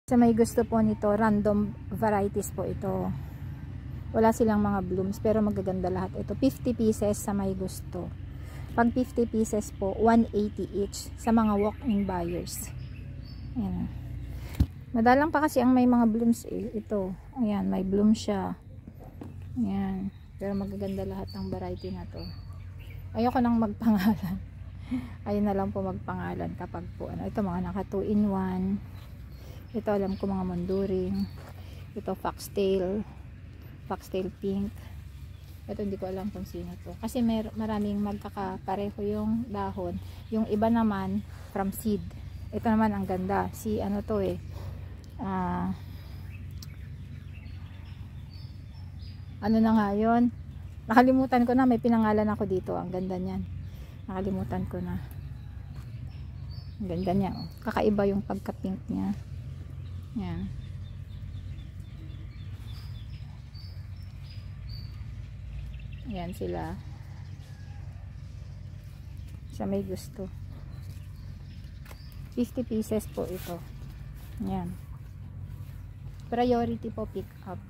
Sa may gusto po nito, random varieties po ito. Wala silang mga blooms pero magaganda lahat. Ito 50 pieces sa may gusto. Pag 50 pieces po, 180 each sa mga walk-in buyers. Ayan. Madalang pa kasi ang may mga blooms eh. Ito. Ayan, may bloom siya. Ayan. Pero magaganda lahat ng variety na to. Ayoko nang magpangalan. Ayun na lang po magpangalan kapag po ano. Ito mga naka 2 in 1. Ito alam ko mga monduring. Ito foxtail pink. Ito hindi ko alam kung sino to. Kasi maraming magkakapareho yung dahon. Yung iba naman from seed. Ito naman ang ganda. Si ano to eh. Ano na nga yun? Nakalimutan ko na. May pinangalan ako dito. Ang ganda niyan. Nakalimutan ko na. Ang ganda niya. Oh. Kakaiba yung pagka-pink niya. Yan. Yan sila. Sa may gusto. 50 pieces po ito. Yan. Priority po pick up.